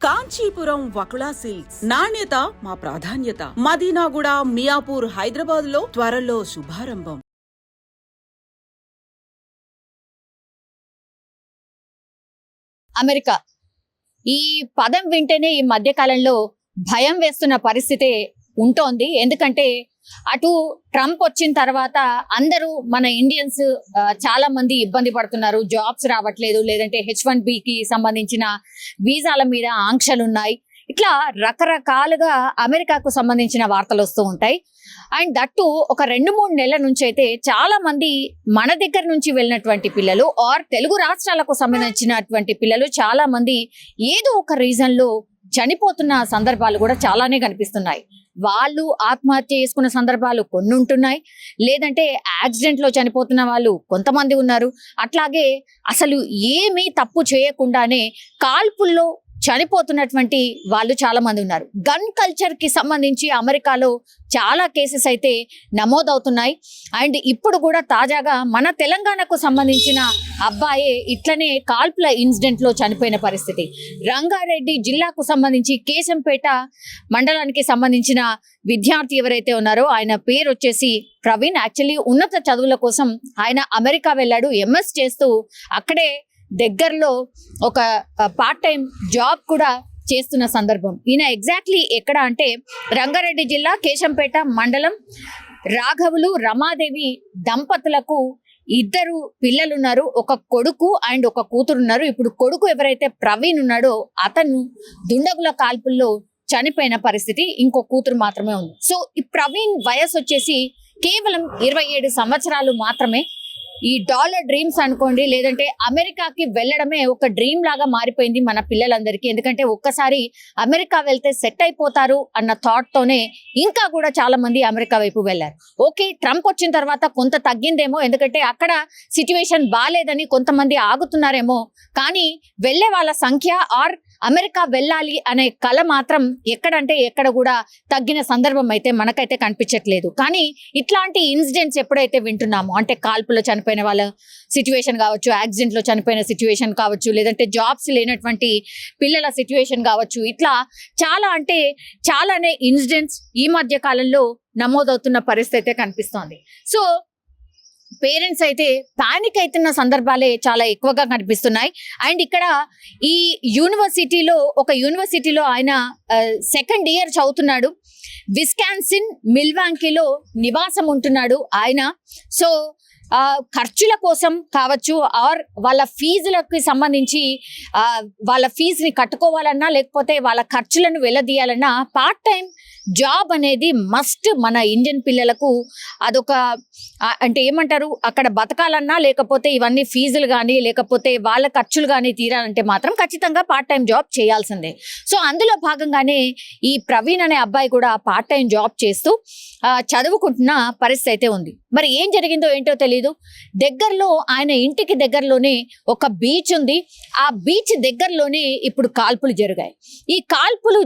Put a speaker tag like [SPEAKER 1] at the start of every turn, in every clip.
[SPEAKER 1] Kanchipuram Vakula silks నాణ్యత మా ప్రాధాన్యత. మదీనాగూడ, మియాపూర్, హైదరాబాద్ లో త్వరలో శుభారంభం.
[SPEAKER 2] అమెరికా ఈ పదం వింటేనే ఈ మధ్య కాలంలో భయం వేస్తున్న పరిస్థితి ఉంటోంది. ఎందుకంటే అటు ట్రంప్ వచ్చిన తర్వాత అందరూ మన ఇండియన్స్ చాలా మంది ఇబ్బంది పడుతున్నారు. జాబ్స్ రావట్లేదు, లేదంటే H1Bకి సంబంధించిన వీసాల మీద ఆంక్షలు ఉన్నాయి. ఇట్లా రకరకాలుగా అమెరికాకు సంబంధించిన వార్తలు వస్తూ ఉంటాయి. అండ్ దట్టు ఒక 2-3 నెలల నుంచి అయితే చాలా మంది మన దగ్గర నుంచి వెళ్ళినటువంటి పిల్లలు ఆర్ తెలుగు రాష్ట్రాలకు సంబంధించినటువంటి పిల్లలు చాలా మంది ఏదో ఒక రీజన్ లో చనిపోతున్న సందర్భాలు కూడా చాలానే కనిపిస్తున్నాయి. వాళ్ళు ఆత్మహత్య చేసుకున్న సందర్భాలు కొన్ని ఉంటున్నాయి, లేదంటే యాక్సిడెంట్ లో చనిపోతున్న వాళ్ళు కొంతమంది ఉన్నారు. అట్లాగే అసలు ఏమీ తప్పు చేయకుండానే కాల్పుల్లో చనిపోతున్నటువంటి వాళ్ళు చాలా మంది ఉన్నారు. గన్ కల్చర్ కి సంబంధించి అమెరికాలో చాలా కేసెస్ అయితే నమోదవుతున్నాయి. అండ్ ఇప్పుడు కూడా తాజాగా మన తెలంగాణకు సంబంధించిన అబ్బాయే ఇట్లనే కాల్పుల ఇన్సిడెంట్ లో చనిపోయిన పరిస్థితి. రంగారెడ్డి జిల్లాకు సంబంధించి కేశంపేట మండలానికి సంబంధించిన విద్యార్థి ఎవరైతే ఉన్నారో ఆయన పేరు వచ్చేసి ప్రవీణ్. యాక్చువల్లీ ఉన్నత చదువుల కోసం ఆయన అమెరికా వెళ్ళాడు. MS చేస్తూ అక్కడే దగ్గరలో ఒక పార్ట్ టైం జాబ్ కూడా చేస్తున్న సందర్భం. ఈయన ఎగ్జాక్ట్లీ ఎక్కడ అంటే రంగారెడ్డి జిల్లా కేశంపేట మండలం రాఘవులు రమాదేవి దంపతులకు 2 పిల్లలున్నారు. ఒక కొడుకు అండ్ ఒక కూతురు ఉన్నారు. ఇప్పుడు కొడుకు ఎవరైతే ప్రవీణ్ ఉన్నాడో అతను దుండగుల కాల్పుల్లో చనిపోయిన పరిస్థితి. ఇంకో కూతురు మాత్రమే ఉంది. సో ఈ ప్రవీణ్ వయసు వచ్చేసి కేవలం 27 సంవత్సరాలు మాత్రమే. ఈ డాలర్ డ్రీమ్స్ అనుకోండి, లేదంటే అమెరికాకి వెళ్ళడమే ఒక డ్రీమ్ లాగా మారిపోయింది మన పిల్లలందరికీ. ఎందుకంటే ఒక్కసారి అమెరికా వెళ్తే సెట్ అయిపోతారు అన్న థాట్ తోనే ఇంకా కూడా చాలా మంది అమెరికా వైపు వెళ్ళారు. ఓకే, ట్రంప్ వచ్చిన తర్వాత కొంత తగ్గిందేమో, ఎందుకంటే అక్కడ సిచ్యువేషన్ బాగాలేదని కొంతమంది ఆగుతున్నారేమో. కానీ వెళ్ళే వాళ్ళ సంఖ్య ఆర్ అమెరికా వెళ్ళాలి అనే కళ మాత్రం ఎక్కడంటే ఎక్కడ కూడా తగ్గిన సందర్భం అయితే మనకైతే కనిపించట్లేదు. కానీ ఇట్లాంటి ఇన్సిడెంట్స్ ఎప్పుడైతే వింటున్నామో, అంటే కాల్పులో చనిపోయిన వాళ్ళ సిచ్యువేషన్ కావచ్చు, యాక్సిడెంట్ లో చనిపోయిన సిచ్యువేషన్ కావచ్చు, లేదంటే జాబ్స్ లేనటువంటి పిల్లల సిచ్యువేషన్ కావచ్చు, ఇట్లా చాలా అంటే చాలానే ఇన్సిడెంట్స్ ఈ మధ్య కాలంలో నమోదవుతున్న పరిస్థితి అయితే కనిపిస్తోంది. సో పేరెంట్స్ అయితే పానిక్ అవుతున్న సందర్భాలే చాలా ఎక్కువగా కనిపిస్తున్నాయి. అండ్ ఇక్కడ ఈ ఒక యూనివర్సిటీలో ఆయన 2nd ఇయర్ చదువుతున్నాడు. విస్కాన్సిన్ మిల్వాంకీలో నివాసం ఉంటున్నాడు ఆయన. సో ఖర్చుల కోసం కావచ్చు ఆర్ వాళ్ళ ఫీజులకి సంబంధించి వాళ్ళ ఫీజుని కట్టుకోవాలన్నా, లేకపోతే వాళ్ళ ఖర్చులను వెళ్ళదీయాలన్నా పార్ట్ టైం జాబ్ అనేది మస్ట్. మన ఇండియన్ పిల్లలకు అదొక అంటే ఏమంటారు, అక్కడ బతకాలన్నా, లేకపోతే ఇవన్నీ ఫీజులు కానీ, లేకపోతే వాళ్ళ ఖర్చులు కానీ తీరాలంటే మాత్రం ఖచ్చితంగా పార్ట్ టైం జాబ్ చేయాల్సిందే. సో అందులో భాగంగానే ఈ ప్రవీణ్ అనే అబ్బాయి కూడా పార్ట్ టైం జాబ్ చేస్తూ చదువుకుంటున్న పరిస్థితి అయితే ఉంది. మరి ఏం జరిగిందో ఏంటో తెలీదు. దగ్గరలో ఆయన ఇంటికి దగ్గరలోనే ఒక బీచ్ ఉంది. ఆ బీచ్ దగ్గరలోనే ఇప్పుడు కాల్పులు జరిగాయి. ఈ కాల్పులు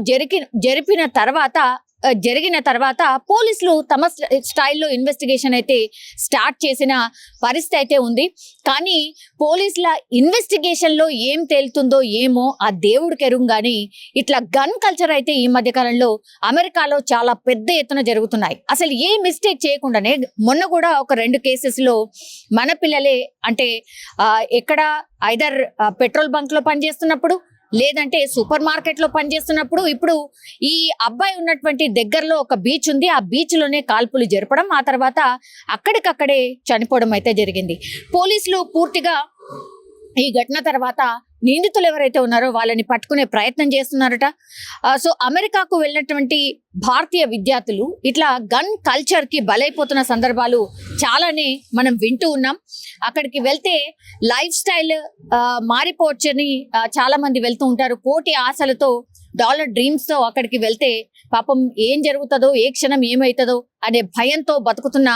[SPEAKER 2] జరిగిన తర్వాత పోలీసులు తమ స్టైల్లో ఇన్వెస్టిగేషన్ అయితే స్టార్ట్ చేసిన పరిస్థితి అయితే ఉంది. కానీ పోలీసుల ఇన్వెస్టిగేషన్ లో ఏం తేలుతుందో ఏమో ఆ దేవుడికి ఎరుగు. కానీ ఇట్లా గన్ కల్చర్ అయితే ఈ మధ్య కాలంలో అమెరికాలో చాలా పెద్ద ఎత్తున జరుగుతున్నాయి. అసలు ఏ మిస్టేక్ చేయకుండానే మొన్న కూడా ఒక 2 కేసెస్ లో మన పిల్లలే, అంటే ఎక్కడ ఐదర్ పెట్రోల్ బంక్ లో పనిచేస్తున్నప్పుడు, లేదంటే సూపర్ మార్కెట్ లో పనిచేస్తున్నప్పుడు, ఇప్పుడు ఈ అబ్బాయి ఉన్నటువంటి దగ్గరలో ఒక బీచ్ ఉంది. ఆ బీచ్ లోనే కాల్పులు జరపడం, ఆ తర్వాత అక్కడికక్కడే చనిపోవడం అయితే జరిగింది. పోలీసులు పూర్తిగా ఈ ఘటన తర్వాత నిందితులు ఎవరైతే ఉన్నారో వాళ్ళని పట్టుకునే ప్రయత్నం చేస్తున్నారట. సో అమెరికాకు వెళ్ళినటువంటి భారతీయ విద్యార్థులు ఇట్లా గన్ కల్చర్ కి బలైపోతున్న సందర్భాలు చాలానే మనం వింటూ ఉన్నాం. అక్కడికి వెళ్తే లైఫ్ స్టైల్ మారిపోవచ్చని చాలా మంది వెళ్తూ ఉంటారు. కోటి ఆశలతో, డాలర్ డ్రీమ్స్ తో అక్కడికి వెళ్తే పాపం ఏం జరుగుతుందో, ఏ క్షణం ఏమవుతుందో అనే భయంతో బతుకుతున్న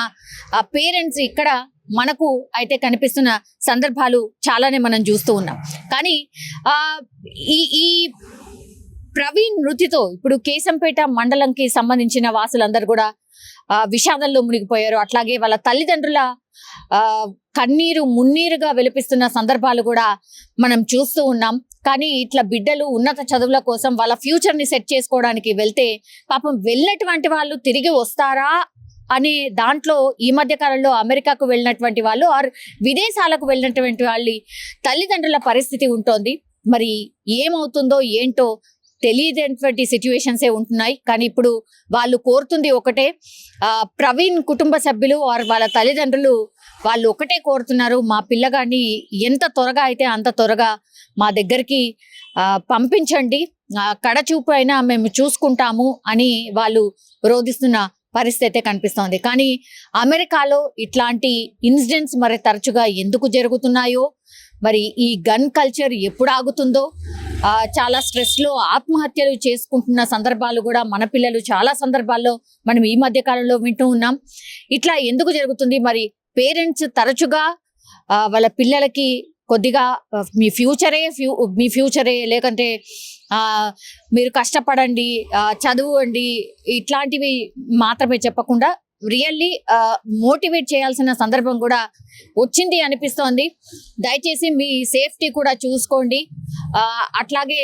[SPEAKER 2] పేరెంట్స్ ఇక్కడ మనకు అయితే కనిపిస్తున్న సందర్భాలు చాలానే మనం చూస్తూ ఉన్నాం. కానీ ఈ ప్రవీణ్ మృతితో ఇప్పుడు కేశంపేట మండలంకి సంబంధించిన వాసులందరూ కూడా విషాదంలో మునిగిపోయారు. అట్లాగే వాళ్ళ తల్లిదండ్రుల కన్నీరు మున్నీరుగా వెలిపిస్తున్న సందర్భాలు కూడా మనం చూస్తూ ఉన్నాం. కానీ ఇట్లా బిడ్డలు ఉన్నత చదువుల కోసం వాళ్ళ ఫ్యూచర్ ని సెట్ చేసుకోవడానికి వెళ్తే పాపం వెళ్ళినటువంటి వాళ్ళు తిరిగి వస్తారా అనే దాంట్లో ఈ మధ్య కాలంలో అమెరికాకు వెళ్ళినటువంటి వాళ్ళు ఆర్ విదేశాలకు వెళ్ళినటువంటి వాళ్ళ తల్లిదండ్రుల పరిస్థితి ఉంటోంది. మరి ఏమవుతుందో ఏంటో తెలియనటువంటి సిచ్యువేషన్సే ఉంటున్నాయి. కానీ ఇప్పుడు వాళ్ళు కోరుతుంది ఒకటే, ప్రవీణ్ కుటుంబ సభ్యులు ఆర్ వాళ్ళ తల్లిదండ్రులు వాళ్ళు ఒకటే కోరుతున్నారు, మా పిల్లగాడిని ఎంత త్వరగా అయితే అంత త్వరగా మా దగ్గరికి పంపించండి, కడచూపు అయినా మేము చూసుకుంటాము అని వాళ్ళు రోధిస్తున్న పరిస్థితి అయితే కనిపిస్తోంది. కానీ అమెరికాలో ఇట్లాంటి ఇన్సిడెంట్స్ మరి తరచుగా ఎందుకు జరుగుతున్నాయో, మరి ఈ గన్ కల్చర్ ఎప్పుడు ఆగుతుందో, చాలా స్ట్రెస్ లో ఆత్మహత్యలు చేసుకుంటున్న సందర్భాలు కూడా మన పిల్లలు చాలా సందర్భాల్లో మనం ఈ మధ్య కాలంలో వింటూ ఉన్నాం. ఇట్లా ఎందుకు జరుగుతుంది? మరి పేరెంట్స్ తరచుగా వాళ్ళ పిల్లలకి కొద్దిగా మీ ఫ్యూచరే లేకంటే మీరు కష్టపడండి, చదువుండి ఇట్లాంటివి మాత్రమే చెప్పకుండా రియల్లీ మోటివేట్ చేయాల్సిన సందర్భం కూడా వచ్చింది అనిపిస్తోంది. దయచేసి మీ సేఫ్టీ కూడా చూసుకోండి. అట్లాగే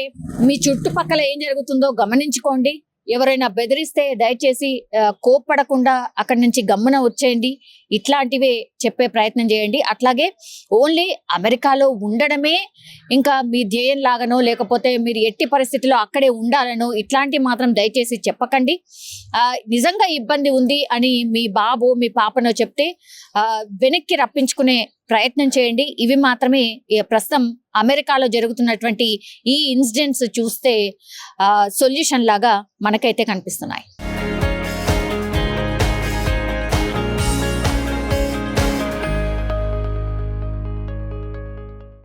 [SPEAKER 2] మీ చుట్టుపక్కల ఏం జరుగుతుందో గమనించుకోండి. ఎవరైనా బెదిరిస్తే దయచేసి కోప్పడకుండా అక్కడి నుంచి గమ్మున వచ్చేయండి. ఇట్లాంటివే చెప్పే ప్రయత్నం చేయండి. అట్లాగే ఓన్లీ అమెరికాలో ఉండడమే ఇంకా మీ ధ్యేయం లాగానో లేకపోతే మీరు ఎట్టి పరిస్థితిలో అక్కడే ఉండాలనో ఇట్లాంటివి మాత్రం దయచేసి చెప్పకండి. నిజంగా ఇబ్బంది ఉంది అని మీ బాబు మీ పాపనో చెప్తే వెనక్కి రప్పించుకునే ప్రయత్నం చేయండి. ఇవి మాత్రమే ప్రస్తుతం అమెరికాలో జరుగుతున్నటువంటి ఈ ఇన్సిడెంట్స్ చూస్తే సొల్యూషన్ లాగా మనకైతే కనిపిస్తున్నాయి.